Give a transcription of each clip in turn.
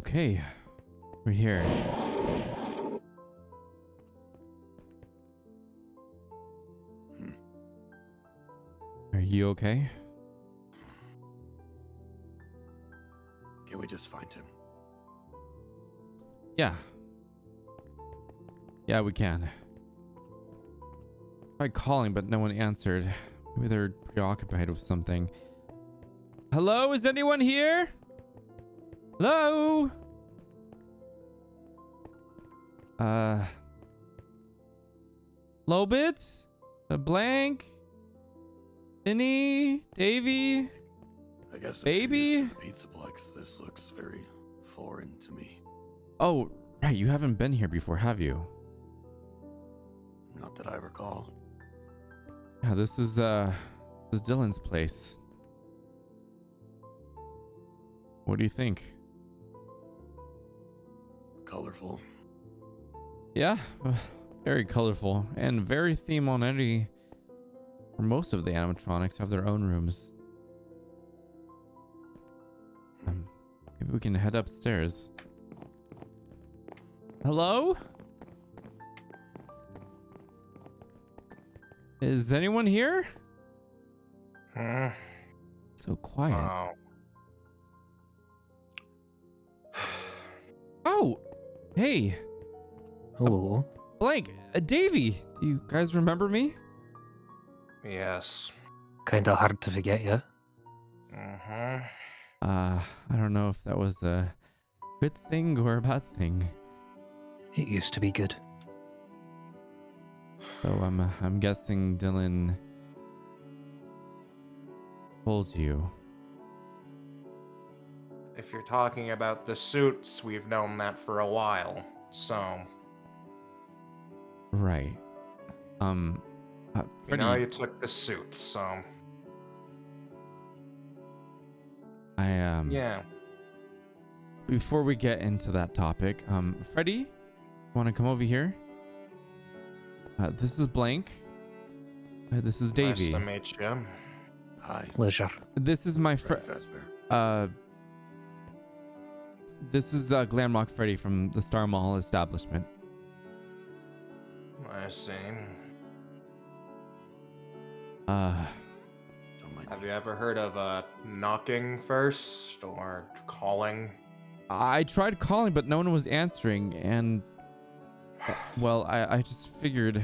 Okay, we're here. Are you okay? Can we just find him? Yeah. Yeah, we can. Tried calling, but no one answered. Maybe they're preoccupied with something. Hello, is anyone here? Hello? LOLBIT? Blank? Vinny? Davy? I guess Baby? the pizza Plex. This looks very foreign to me. Oh, right, you haven't been here before, have you? Not that I recall. Yeah, this is Dylan's place. What do you think? Colorful. Yeah, very colorful and very theme on any. Most of the animatronics have their own rooms. Maybe we can head upstairs. Hello? Is anyone here? So quiet. Oh, hey. Hello. Blank, Davy, do you guys remember me? Yes. Kinda hard to forget you. I don't know if that was a good thing or a bad thing. It used to be good. So I'm guessing Dylan told you. If you're talking about the suits, we've known that for a while, so... Right. You Freddy, know you took the suits, so... Yeah. Before we get into that topic, Freddy, want to come over here? This is Blank. This is Davy. Nice to meet you. Hi. Pleasure. This is my friend. This is Glamrock Freddy from the Star Mall establishment. I see. Have you ever heard of knocking first or calling? I tried calling, but no one was answering, and well, I just figured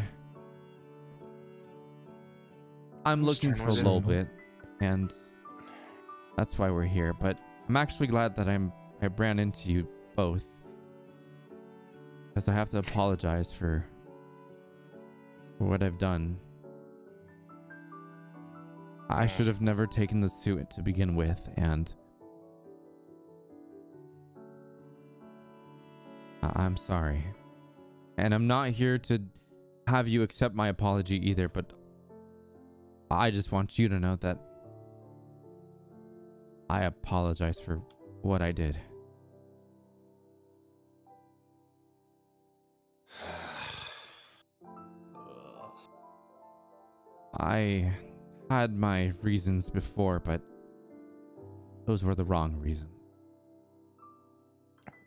I'm looking for a little bit, and that's why we're here. But I'm actually glad that I ran into you both, because I have to apologize for what I've done. I should have never taken the suit to begin with, and I'm sorry. And I'm not here to have you accept my apology either, but I just want you to know that I apologize for what I did. I had my reasons before, but those were the wrong reasons.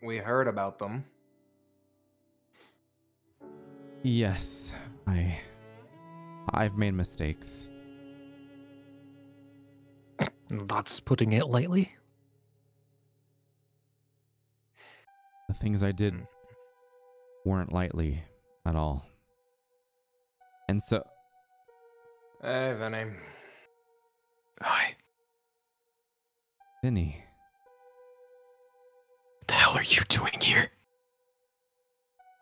We heard about them. Yes, I've made mistakes. That's putting it lightly. The things I did weren't lightly at all. And so... Hey, Vinny. Hi. Vinny. What the hell are you doing here?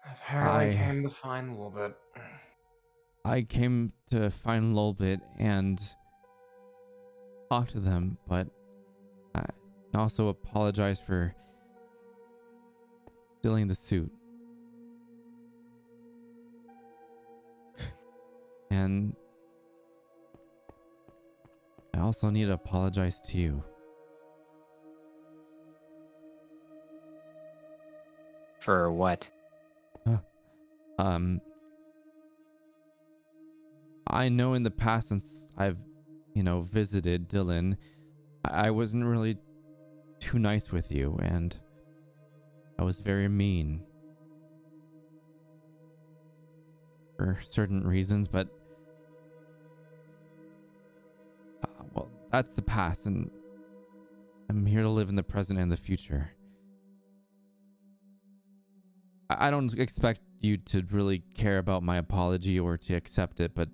Apparently came to find LOLBIT. I came to find LOLBIT and talk to them, but I also apologize for stealing the suit. And I also need to apologize to you. For what? I know in the past, since I've, visited Dylan, I wasn't really too nice with you, and I was very mean for certain reasons, but well, that's the past, and I'm here to live in the present and the future. I don't expect you to really care about my apology or to accept it, but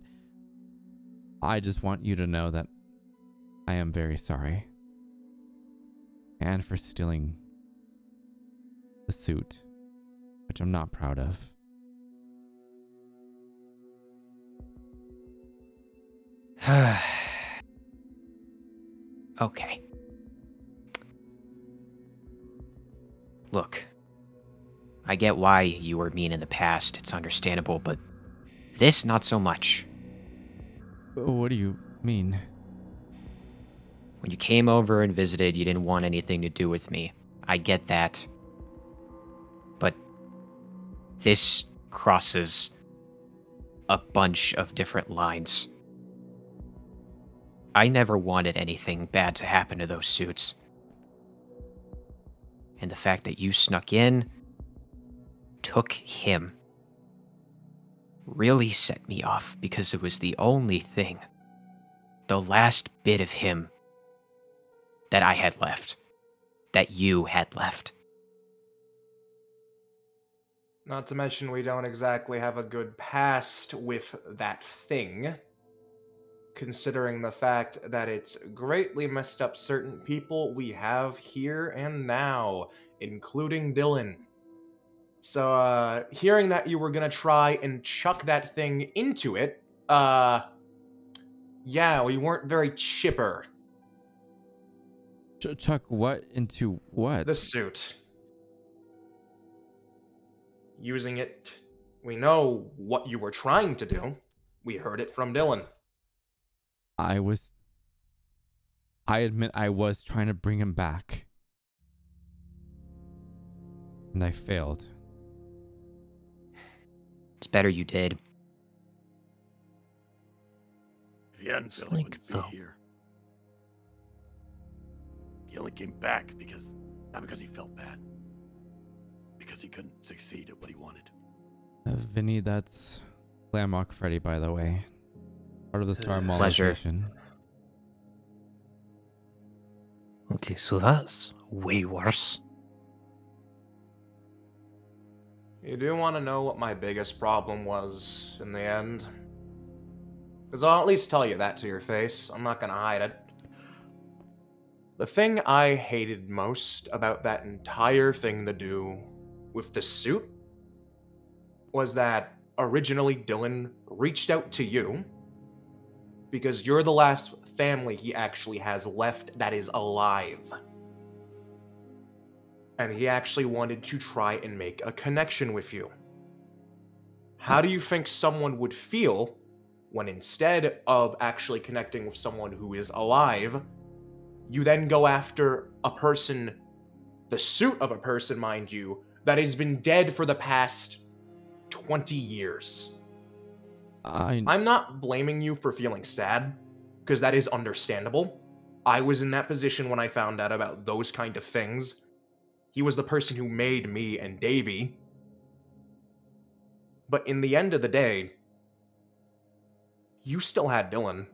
I just want you to know that I am very sorry. And for stealing the suit, which I'm not proud of. Okay. Look, I get why you were mean in the past. It's understandable, but this, not so much. What do you mean? When you came over and visited, you didn't want anything to do with me. I get that. But this crosses a bunch of different lines. I never wanted anything bad to happen to those suits. And the fact that you snuck in, took him, really set me off because it was the only thing, the last bit of him that I had left, that you had left. Not to mention we don't exactly have a good past with that thing, considering the fact that it's greatly messed up certain people we have here and now, including Dylan. So, hearing that you were gonna try and chuck that thing into it, yeah, we weren't very chipper. Chuck what into what? The suit. Using it, we know what you were trying to do. We heard it from Dylan. I admit I was trying to bring him back. And I failed. It's better you did. If he hadn't, It's Dylan like wouldn't be the- here. He only came back because, not because he felt bad, because he couldn't succeed at what he wanted. Vinny, that's Glamrock Freddy, by the way. Part of the Star Mall Pleasure. location. Okay, so that's way worse. You do want to know what my biggest problem was in the end? Because I'll at least tell you that to your face. I'm not going to hide it. The thing I hated most about that entire thing to do with the suit was that originally Dylan reached out to you because you're the last family he actually has left that is alive. And he actually wanted to try and make a connection with you. How do you think someone would feel when instead of actually connecting with someone who is alive, you then go after a person, the suit of a person, mind you, that has been dead for the past 20 years? I'm not blaming you for feeling sad, because that is understandable. I was in that position when I found out about those kind of things. He was the person who made me and Davey. But in the end of the day, you still had Dylan.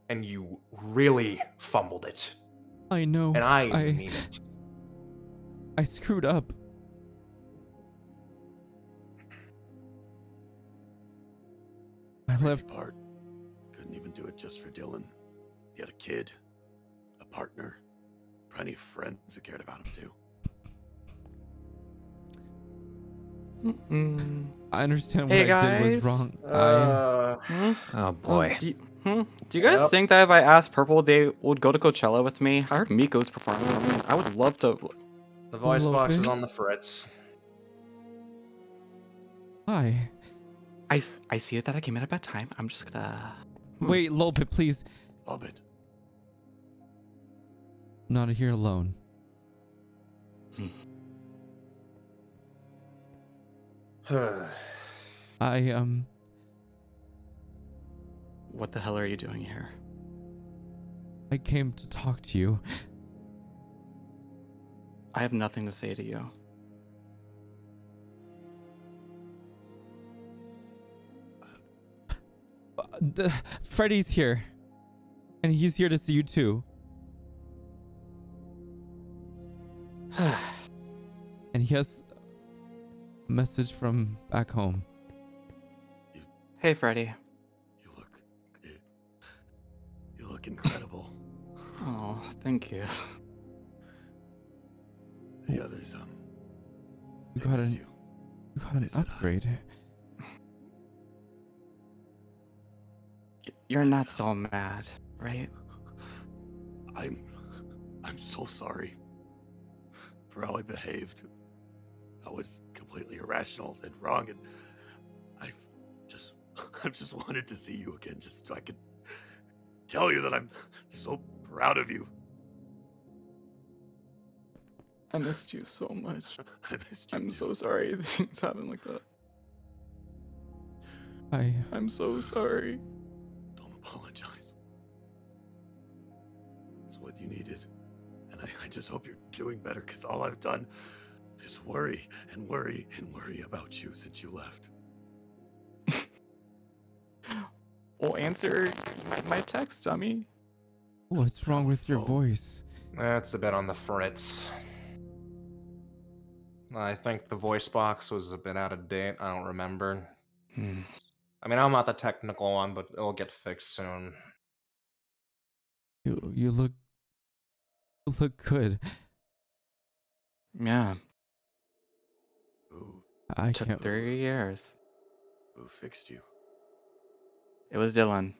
And you really fumbled it. I know. And I mean it. I screwed up. I Crazy left. part, couldn't even do it just for Dylan. He had a kid, a partner, plenty of friends who cared about him too. I understand what Hey, I did was guys. wrong. Oh boy. Do you guys think that if I asked Purple, they would go to Coachella with me? I heard Miko's performing. I would love to. The voice Hello, box is Ben? on the fritz. Hi. I see that I came in at a bad time. I'm just gonna. Wait, LOLBIT, please. LOLBIT. I'm not here alone. What the hell are you doing here? I came to talk to you. I have nothing to say to you. Freddy's here. And he's here to see you too. And he has a message from back home. Hey, Freddy. You look incredible. Oh, thank you. The others, You they got miss an, you. you got an upgrade. You're not still mad, right? I'm so sorry for how I behaved. I was completely irrational and wrong, and I've just wanted to see you again, just so I could tell you that I'm so proud of you. I missed you so much. I missed you. I'm too. so sorry things happen like that. I'm so sorry. Don't apologize. It's what you needed. And I just hope you're doing better, because all I've done is worry and worry and worry about you since you left. Well, answer my text, dummy. What's wrong with your Oh. voice? That's a bit on the fritz. I think the voice box was a bit out of date. I don't remember. I mean, I'm not the technical one, but it'll get fixed soon. You look good. Yeah, I took can't. 3 years. Who fixed you? It was Dylan.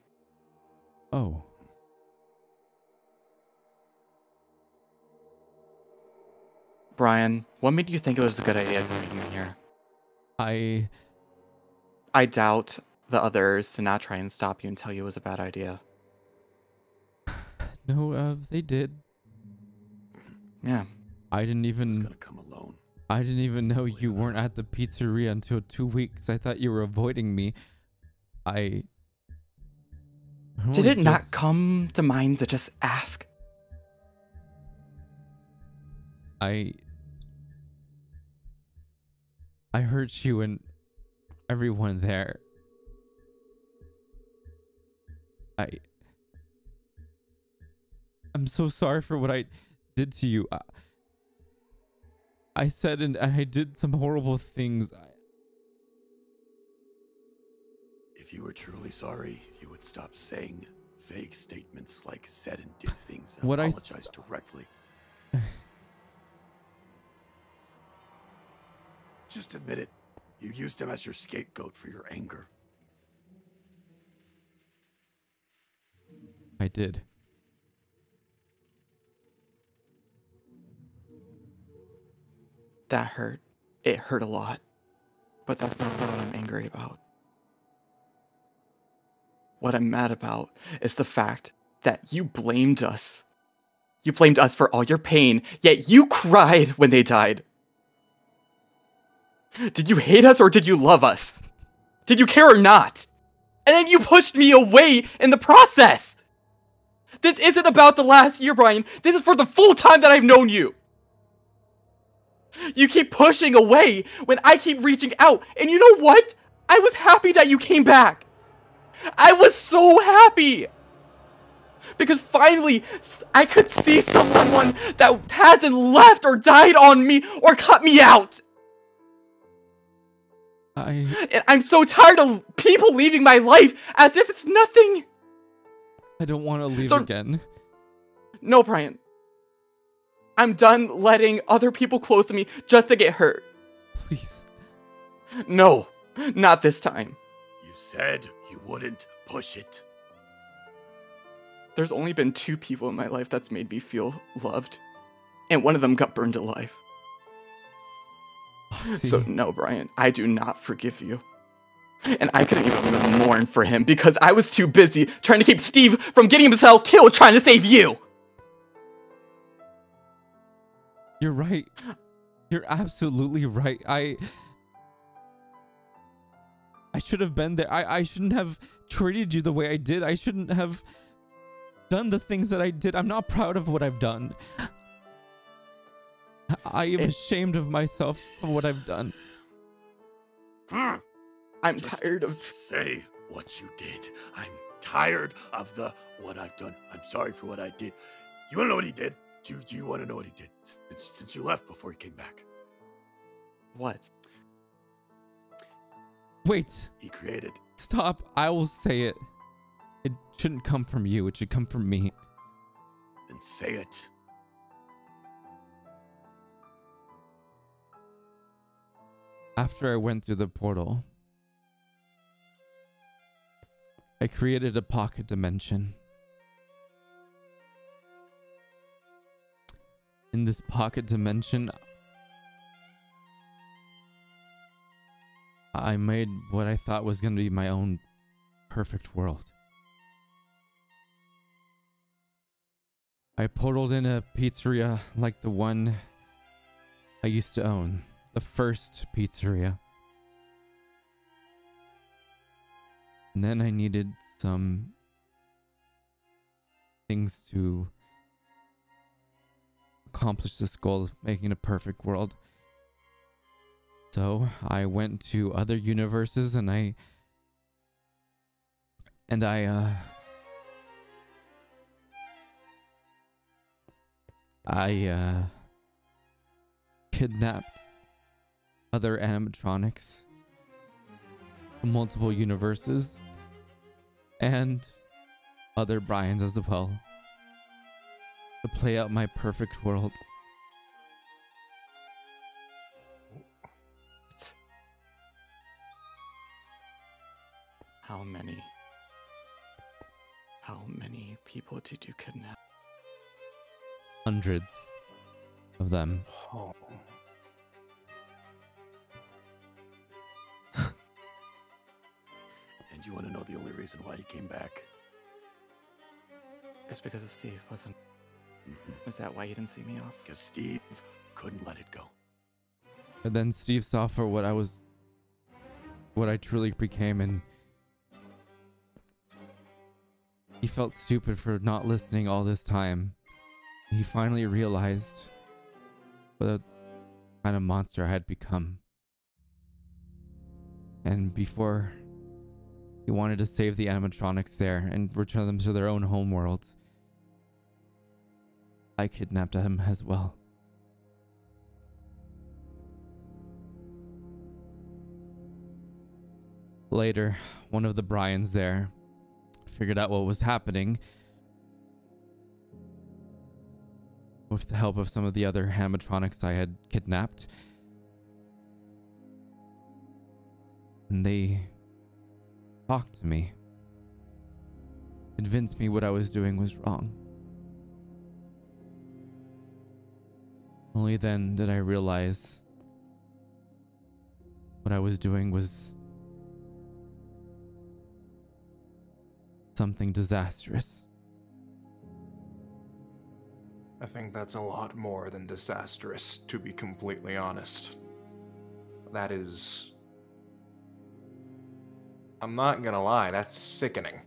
Oh. Brian, what made you think it was a good idea bringing me here? I doubt the others to not try and stop you and tell you it was a bad idea. No, they did. Yeah. I didn't Who's even gonna come alone? I didn't even know you weren't at the pizzeria until 2 weeks. I thought you were avoiding me. I Did really it not just- come to mind to just ask? I hurt you and everyone there. I'm so sorry for what I did to you. I said and I did some horrible things. If you were truly sorry, you would stop saying vague statements like said and did things and What I apologize directly. Just admit it. You used him as your scapegoat for your anger. I did. That hurt. It hurt a lot. But that's not what I'm angry about. What I'm mad about is the fact that you blamed us. You blamed us for all your pain, yet you cried when they died. Did you hate us or did you love us? Did you care or not? And then you pushed me away in the process! This isn't about the last year, Brian. This is for the full time that I've known you. You keep pushing away when I keep reaching out. And you know what? I was happy that you came back. I was so happy. Because finally, I could see someone that hasn't left or died on me or cut me out. And I'm so tired of people leaving my life as if it's nothing. I don't want to leave again. No, Brian. I'm done letting other people close to me just to get hurt. Please. No, not this time. You said you wouldn't push it. There's only been 2 people in my life that's made me feel loved. And one of them got burned alive. So no, Brian, I do not forgive you. And I couldn't even mourn for him because I was too busy trying to keep Steve from getting himself killed trying to save you. You're right. You're absolutely right. I should have been there. I shouldn't have treated you the way I did. I shouldn't have done the things that I did. I'm not proud of what I've done. I am ashamed of myself for what I've done. I'm tired of... Say what you did. I'm tired of what I've done. I'm sorry for what I did. You want to know what he did? Do you want to know what he did since you left before he came back? What? Wait. He created. Stop. I will say it. It shouldn't come from you. It should come from me. Then say it. After I went through the portal, I created a pocket dimension. In this pocket dimension, I made what I thought was going to be my own perfect world. I portaled in a pizzeria like the one I used to own, the first pizzeria. And then I needed some things to accomplish this goal of making a perfect world. So I went to other universes and I kidnapped other animatronics from multiple universes and other Brians as well to play out my perfect world. How many people did you kidnap? Hundreds of them. Oh. And you want to know the only reason why he came back? It's because of Steve, wasn't it? Mm-hmm. Is that why you didn't see me off? Because Steve couldn't let it go. And then Steve saw for what I truly became, and he felt stupid for not listening all this time. He finally realized what kind of monster I had become. And before he wanted to save the animatronics there and return them to their own homeworld, I kidnapped him as well. Later, one of the Bryans there figured out what was happening with the help of some of the other animatronics I had kidnapped. And they talked to me, convinced me what I was doing was wrong. Only then did I realize what I was doing was something disastrous. I think that's a lot more than disastrous, to be completely honest. That is... I'm not gonna lie, that's sickening.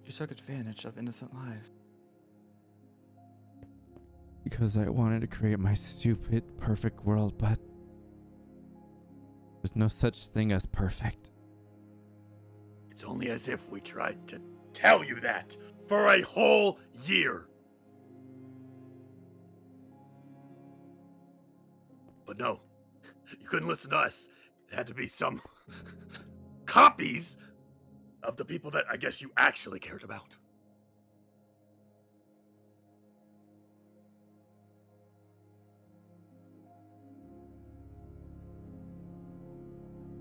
You took advantage of innocent lives. Because I wanted to create my stupid, perfect world, but there's no such thing as perfect. It's only as if we tried to tell you that for a whole year. But no, you couldn't listen to us. It had to be some copies of the people that I guess you actually cared about.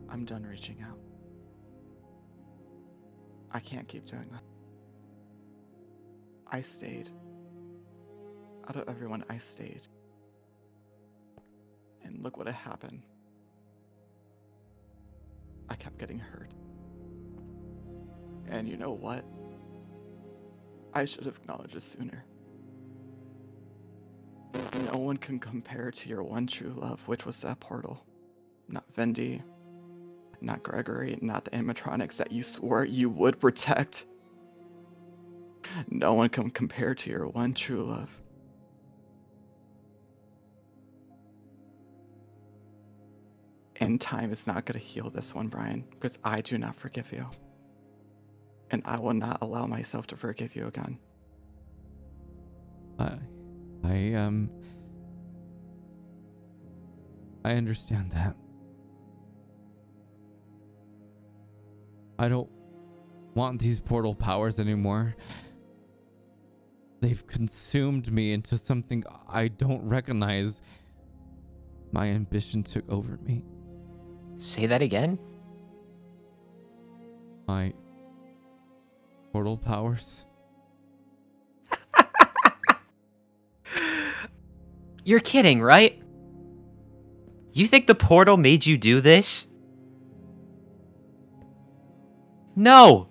I'm done reaching out. I can't keep doing that. I stayed. Out of everyone, I stayed. And look what had happened. I kept getting hurt. And you know what? I should have acknowledged it sooner. No one can compare to your one true love, which was that portal. Not Vendi, not Gregory, not the animatronics that you swore you would protect. No one can compare to your one true love. And time is not going to heal this one, Brian, because I do not forgive you. And I will not allow myself to forgive you again. I understand that. I don't want these portal powers anymore. They've consumed me into something I don't recognize. My ambition took over me. Say that again? My portal powers. You're kidding, right? You think the portal made you do this? No!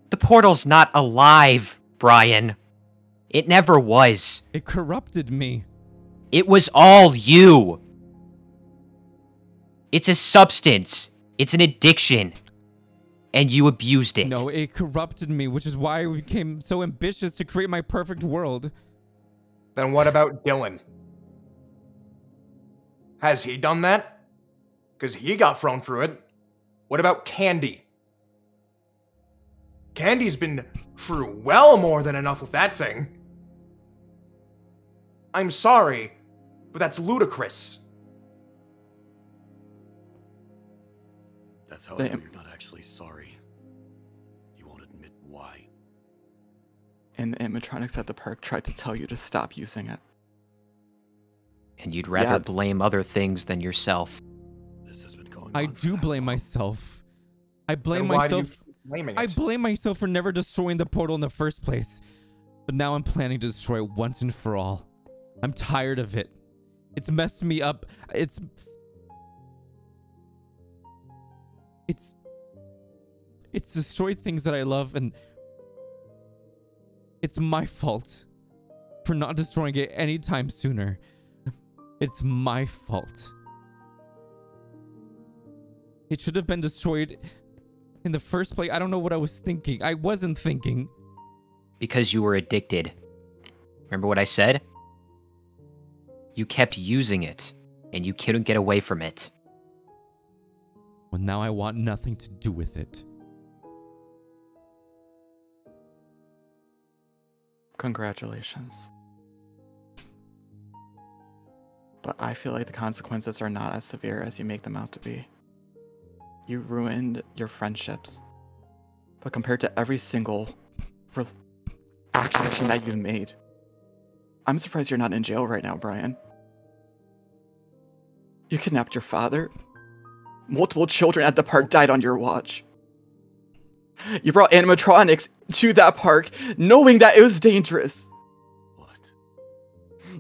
The portal's not alive, Brian. It never was. It corrupted me. It was all you. It's a substance. It's an addiction. And you abused it. No, it corrupted me, which is why I became so ambitious to create my perfect world. Then what about Dylan? Has he done that? Because he got thrown through it. What about Candy? Candy's been through well more than enough with that thing. I'm sorry, but that's ludicrous. That's how I know you're not actually sorry. You won't admit why. And the animatronics at the park tried to tell you to stop using it. And you'd rather blame other things than yourself. This has been going on. I do blame myself. I blame Then why do you myself. keep blaming it? I blame myself for never destroying the portal in the first place. But now I'm planning to destroy it once and for all. I'm tired of it. It's messed me up. It's destroyed things that I love, and it's my fault for not destroying it anytime sooner. It's my fault. It should have been destroyed in the first place. I don't know what I was thinking. I wasn't thinking. Because you were addicted. Remember what I said? You kept using it, and you couldn't get away from it. Well, now I want nothing to do with it. Congratulations. But I feel like the consequences are not as severe as you make them out to be. You ruined your friendships. But compared to every single action that you've made, I'm surprised you're not in jail right now, Brian. You kidnapped your father. Multiple children at the park died on your watch. You brought animatronics to that park knowing that it was dangerous. What?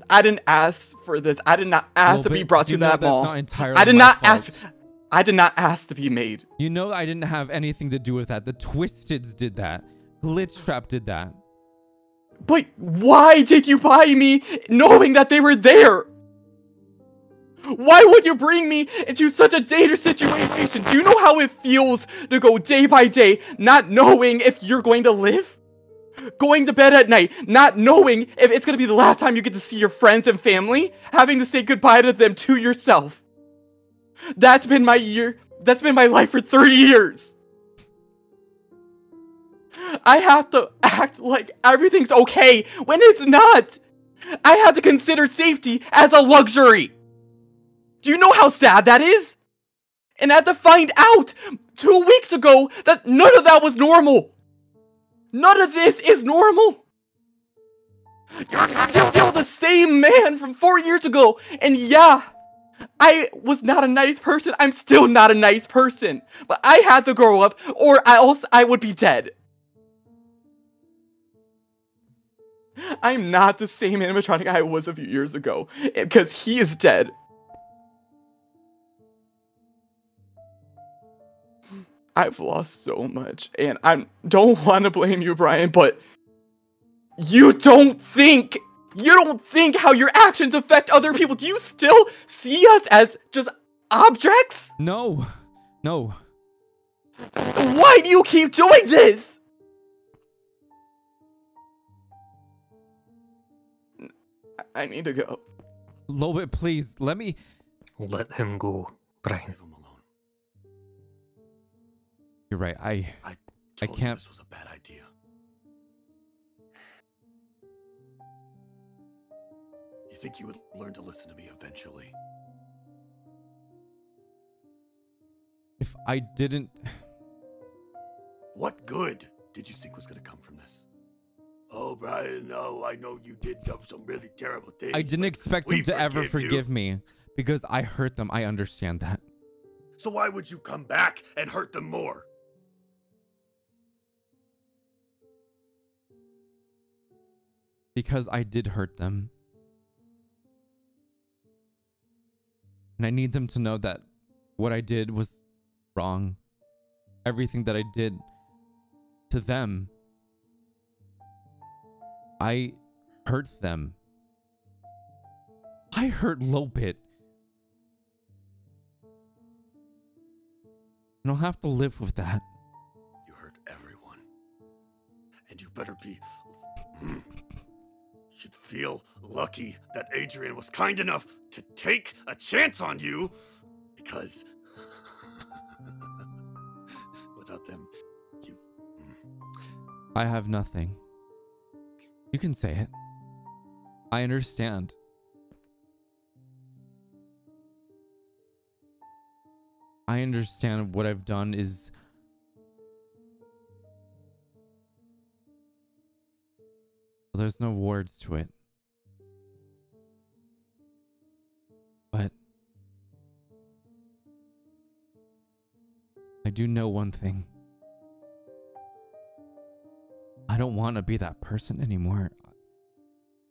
I didn't ask for this. I did not ask to be brought to that mall. I did not ask. I did not ask to be made. You know I didn't have anything to do with that. The Twisteds did that. Glitch Trap did that. But why did you buy me knowing that they were there? Why would you bring me into such a dangerous situation? Do you know how it feels to go day by day, not knowing if you're going to live? Going to bed at night, not knowing if it's going to be the last time you get to see your friends and family, having to say goodbye to them to yourself. That's been my life for 3 years. I have to act like everything's okay when it's not. I have to consider safety as a luxury. Do you know how sad that is? And I had to find out 2 weeks ago that none of that was normal. None of this is normal. You're still the same man from 4 years ago. And yeah, I was not a nice person. I'm still not a nice person. But I had to grow up or I would be dead. I'm not the same animatronic I was a few years ago because he is dead. I've lost so much, and I don't want to blame you, Brian, but you don't think how your actions affect other people. Do you still see us as just objects? No. Why do you keep doing this? I need to go. Lolbit, please, let me... Let him go, Brian. Leave him alone. You're right, I I told you can't. this was a bad idea. You think you would learn to listen to me eventually? If I didn't. What good did you think was going to come from this? Oh, Brian, no, I know you did some really terrible things. I didn't expect him to ever forgive me because I hurt them. I understand that. So why would you come back and hurt them more? Because I did hurt them. And I need them to know that what I did was wrong. Everything that I did to them, I hurt them. I hurt LOLBIT. And I'll have to live with that. You hurt everyone. And you better be... should feel lucky that Adrian was kind enough to take a chance on you, because without them, you... I have nothing. You can say it. I understand. I understand what I've done is... There's no words to it. But I do know one thing. I don't want to be that person anymore.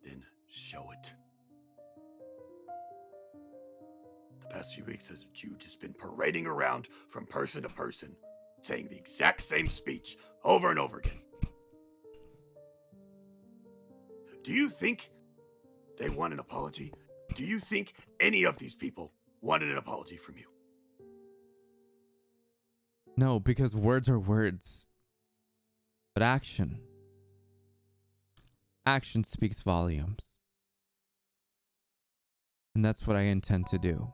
Then show it. The past few weeks has you just been parading around from person to person, saying the exact same speech over and over again. Do you think they want an apology? Do you think any of these people wanted an apology from you? No, because words are words. But action speaks volumes. And that's what I intend to do.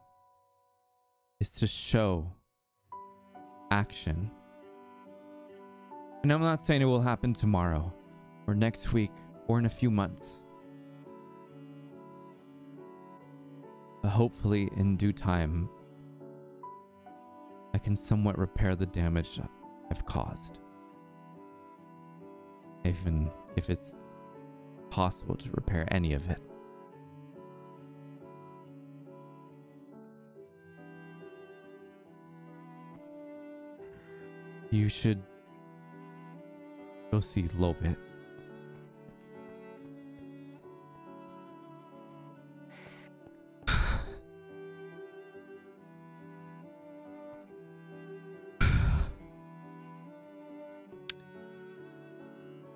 Is to show action. And I'm not saying it will happen tomorrow or next week or in a few months. But hopefully in due time, I can somewhat repair the damage I've caused. Even if it's possible to repair any of it. You should go see LOLBIT.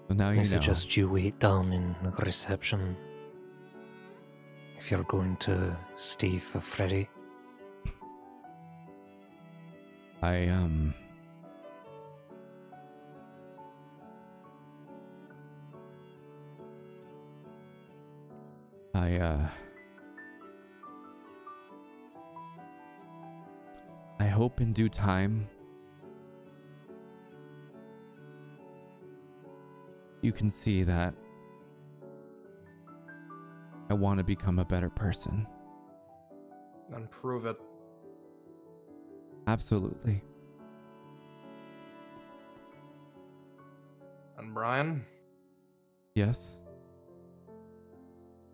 So now you I know. suggest you wait down in the reception if you're going to stay for Freddy. I hope in due time you can see that I want to become a better person. And prove it. Absolutely. And Brian, Yes.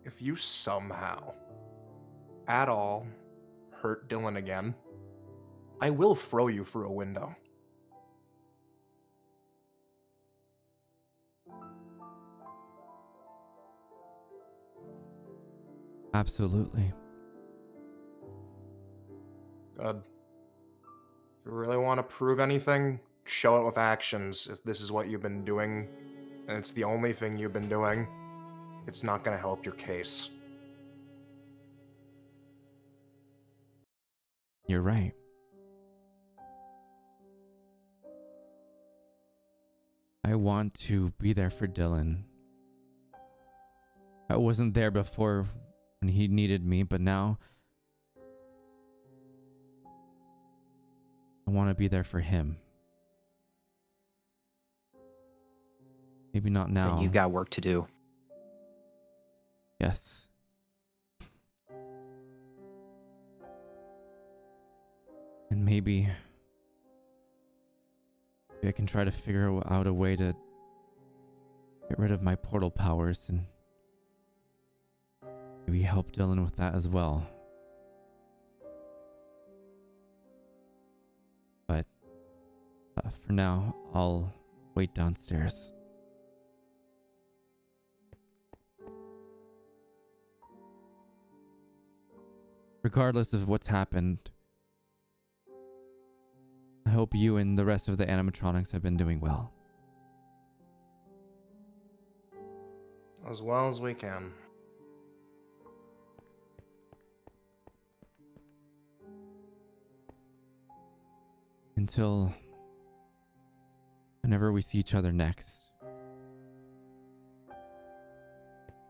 if you somehow, at all, hurt Dylan again, I will throw you through a window. Absolutely. Good. If you really want to prove anything, show it with actions. If this is what you've been doing, and it's the only thing you've been doing, it's not going to help your case. You're right. I want to be there for Dylan. I wasn't there before when he needed me, but now I want to be there for him. Maybe not now. Then you got work to do. Yes. And maybe I can try to figure out a way to get rid of my portal powers and maybe help Dylan with that as well. But for now, I'll wait downstairs. Regardless of what's happened, I hope you and the rest of the animatronics have been doing well. As well as we can. Until whenever we see each other next.